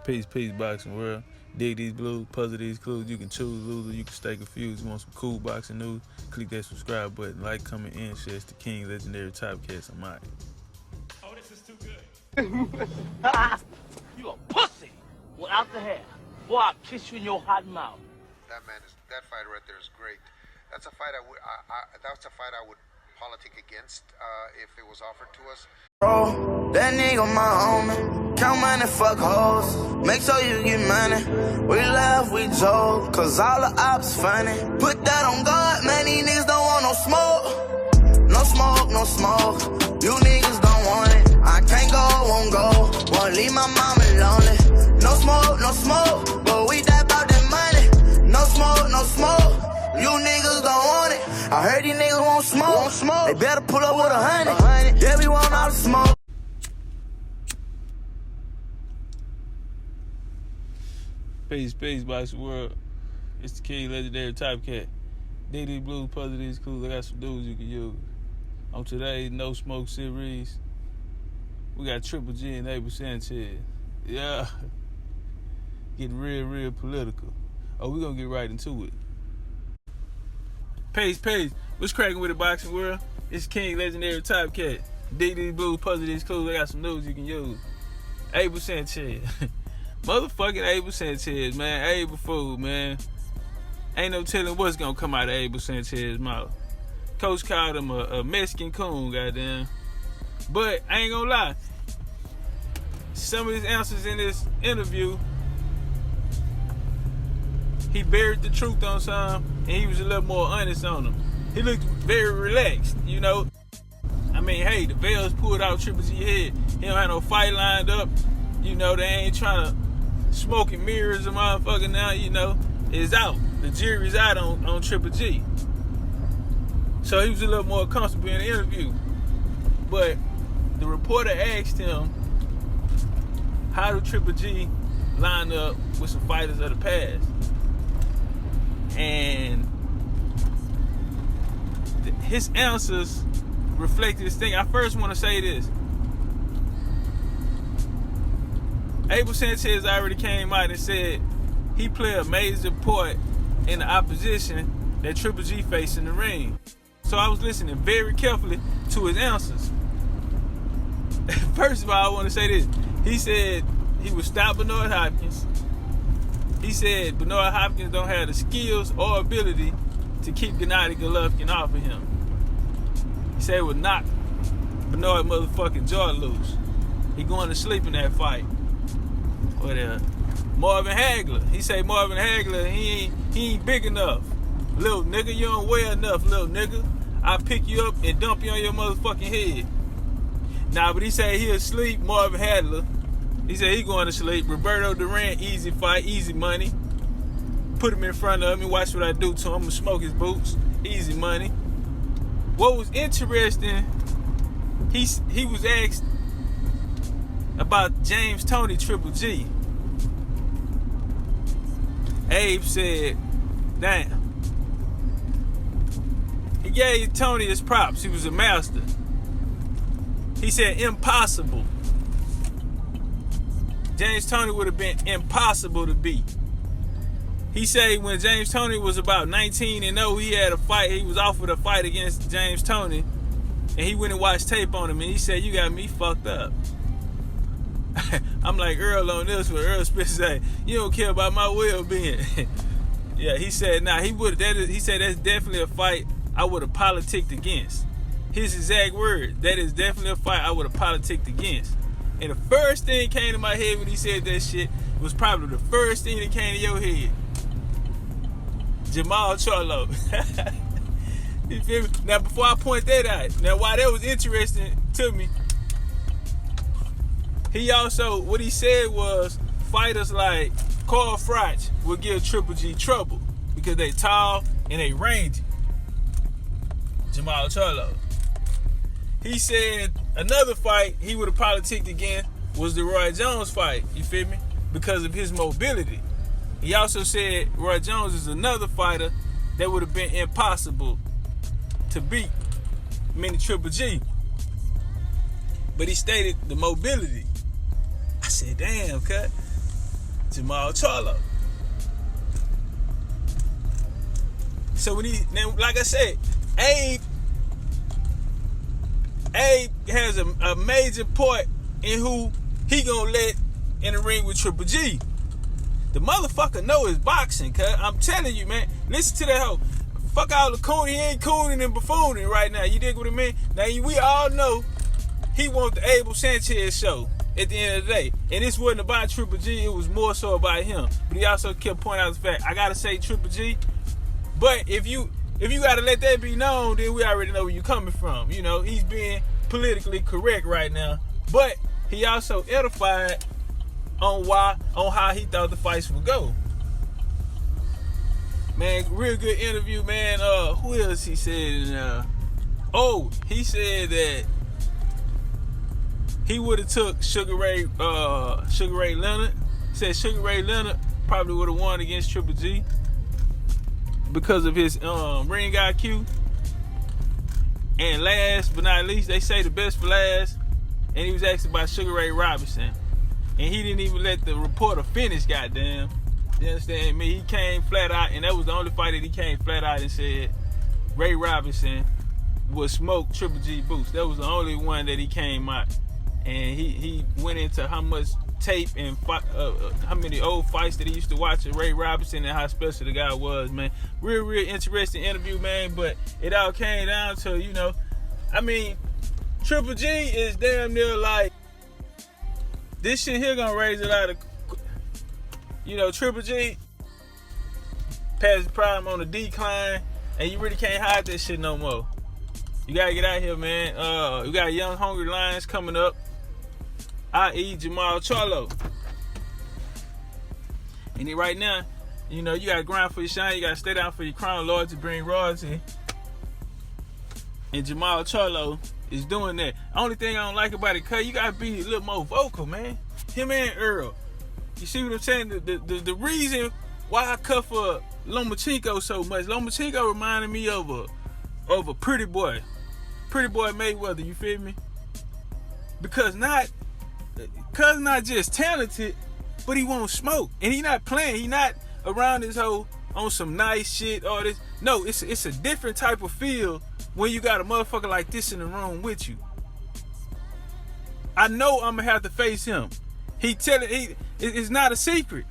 Peace, boxing world. Dig these blues, puzzle these clues. You can choose, lose, or you can stay confused. You want some cool boxing news? Click that subscribe button. Like, comment, and share. It's the King, legendary Typecast. I'm out. Oh, this is too good. You a pussy without the hair. Boy, I'll kiss you in your hot mouth. That fight right there is great. That's a fight I would politic against if it was offered to us. Bro, that nigga my homie. Count money, fuck hoes. Make sure you get money. We laugh, we joke, cause all the ops funny. Put that on God, man, these niggas don't want no smoke. No smoke, no smoke. You niggas don't want it. I can't go, won't go. Won't leave my mama lonely. No smoke, no smoke. But we die about that money. No smoke, no smoke. You niggas don't want it. I heard these niggas won't smoke. They better pull up with 100. Yeah, we want all the smoke. Peace, boxing world. It's the King, legendary Typecast. Dig these blues, puzzle these clues. I got some dudes you can use. On today's No Smoke series, we got Triple G and Abel Sanchez. Yeah. Getting real political. Oh, we're gonna get right into it. Peace. What's cracking with the boxing world? It's King, legendary Typecast. Dig these blues, puzzle these clues. I got some news you can use. Abel Sanchez. Motherfucking Abel Sanchez, man. Abel fool, man. Ain't no telling what's gonna come out of Abel Sanchez's mouth. Coach called him a Mexican coon, goddamn. But I ain't gonna lie. Some of his answers in this interview, he buried the truth on some, and he was a little more honest on them. He looked very relaxed, you know. I mean, hey, the Bells pulled out Triple G head. He don't have no fight lined up. You know, they ain't trying to smoke and mirrors a motherfucker now, you know. It's out. The jury's out on Triple G. So he was a little more comfortable in the interview. But the reporter asked him, how do Triple G line up with some fighters of the past? And his answers reflected this thing. I first want to say this. Abel Sanchez already came out and said he played a major part in the opposition that Triple G faced in the ring. So I was listening very carefully to his answers. First of all, I want to say this. He said he would stop Bernard Hopkins. He said Bernard Hopkins don't have the skills or ability to keep Gennady Golovkin off of him. He said it would knock Bernard motherfucking jaw loose. He going to sleep in that fight. What Marvin Hagler. He say Marvin Hagler, he ain't big enough. Little nigga, you don't weigh enough, little nigga. I'll pick you up and dump you on your motherfucking head. Nah, but he say he'll sleep, Marvin Hagler. He said he going to sleep. Roberto Duran, easy fight, easy money. Put him in front of me, watch what I do to him. I'm gonna smoke his boots, easy money. What was interesting, he was asked about James Toney Triple G. Abe said, damn. He gave Toney his props. He was a master. He said impossible. James Toney would have been impossible to beat. He said when James Toney was about 19-0, he had a fight. He was offered a fight against James Toney, and he went and watched tape on him, and he said, you got me fucked up. I'm like Earl on this one. Earl Spitz say, you don't care about my well-being. Yeah, he said, nah, he said that's definitely a fight I would have politicked against. His exact word, that is definitely a fight I would have politicked against. And the first thing that came to my head when he said that shit was probably the first thing that came to your head. Jamal Charlo. You feel me? Now, before I point that out, now why that was interesting to me, he also, what he said was fighters like Carl Froch would give Triple G trouble because they tall and they rangy. Jamal Charlo. He said another fight he would have politicked again was the Roy Jones fight, you feel me? Because of his mobility. He also said Roy Jones is another fighter that would have been impossible to beat, meaning Triple G. But he stated the mobility. I said, damn, cut. Jamal Charlo. So when like I said, Abe has a major part in who he gonna let in the ring with Triple G. The motherfucker know his boxing, cuz I'm telling you, man. Listen to that hoe. Fuck all the coon. He ain't cooning and buffooning right now. You dig what I mean? Now we all know he want the Abel Sanchez show at the end of the day. And this wasn't about Triple G, it was more so about him. But he also kept pointing out the fact, I gotta say Triple G, but if you gotta let that be known, then we already know where you coming from. You know, he's being politically correct right now. But he also edified on how he thought the fights would go. Man, real good interview, man. Who else he said? He said that he would have took Sugar Ray Leonard. He said Sugar Ray Leonard probably would have won against Triple G because of his ring IQ. And last but not least, they say the best for last. And he was asked about Sugar Ray Robinson, and he didn't even let the reporter finish. Goddamn. You understand me? He came flat out, and that was the only fight that he came flat out and said Ray Robinson would smoke Triple G boots. That was the only one that he came out, and he went into how much tape and how many old fights that he used to watch with Ray Robinson and how special the guy was, man. Real interesting interview, man. But it all came down to, you know, I mean, Triple G is damn near like, this shit here gonna raise a lot of, you know, Triple G past the problem on the decline, and you really can't hide that shit no more. You gotta get out here, man. We got young hungry lions coming up, i.e. Jamal Charlo. And then right now, you know, you gotta grind for your shine, you gotta stay down for your crown, Lord, to bring royalty. And Jamal Charlo is doing that. Only thing I don't like about it, cuz you gotta be a little more vocal, man. Him and Earl. You see what I'm saying? The reason why I cut for Lomachenko so much, Lomachenko reminded me of a pretty boy Mayweather, you feel me? Because not just talented, but he won't smoke. And he not playing, he not around this hoe on some nice shit, all this. No, it's a different type of feel when you got a motherfucker like this in the room with you. I know I'm gonna have to face him. It's not a secret.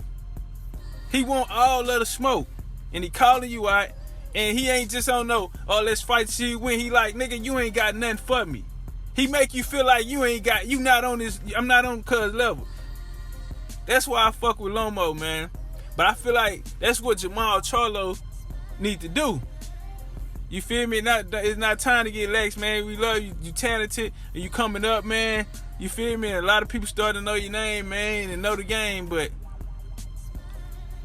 He want all of the smoke, and he calling you out, and he ain't just on no, oh, let's fight, see you win. He like, nigga, you ain't got nothing for me. He make you feel like you not on this, I'm not on cuz level. That's why I fuck with Lomo, man. But I feel like that's what Jamal Charlo need to do. You feel me? It's not time to get lax, man. We love you. You talented, and you coming up, man. You feel me? And a lot of people starting to know your name, man, and know the game, but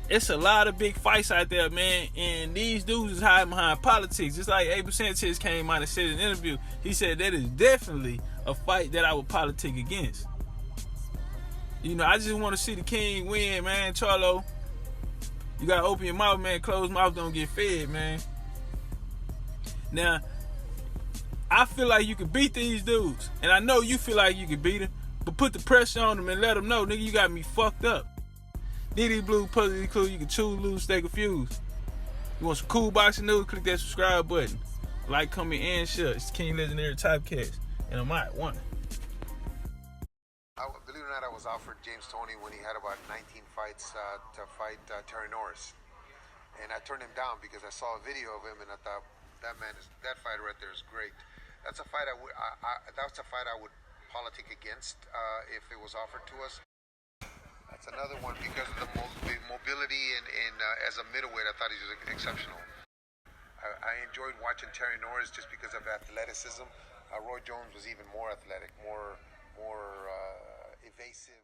it's a lot of big fights out there, man, and these dudes is hiding behind politics. Just like Abel Sanchez came out and said in an interview, he said that is definitely a fight that I would politic against. You know, I just want to see the king win, man. Charlo, you gotta open your mouth, man. Closed mouth don't get fed, man. Now, I feel like you can beat these dudes, and I know you feel like you can beat them, but put the pressure on them and let them know, nigga, you got me fucked up. Diddy Blue, Puzzle Clue, you can choose, lose, stay confused. You want some cool boxing news? Click that subscribe button. Like, comment, and share. It's King Legendary Typecast, and I'm out. One. Believe it or not, I was offered James Toney when he had about 19 fights to fight Terry Norris, and I turned him down because I saw a video of him and I thought, that fight right there is great. That's a fight that's a fight I would politic against if it was offered to us. That's another one because of the mobility and as a middleweight, I thought he was exceptional. I enjoyed watching Terry Norris just because of athleticism. Roy Jones was even more athletic, more evasive.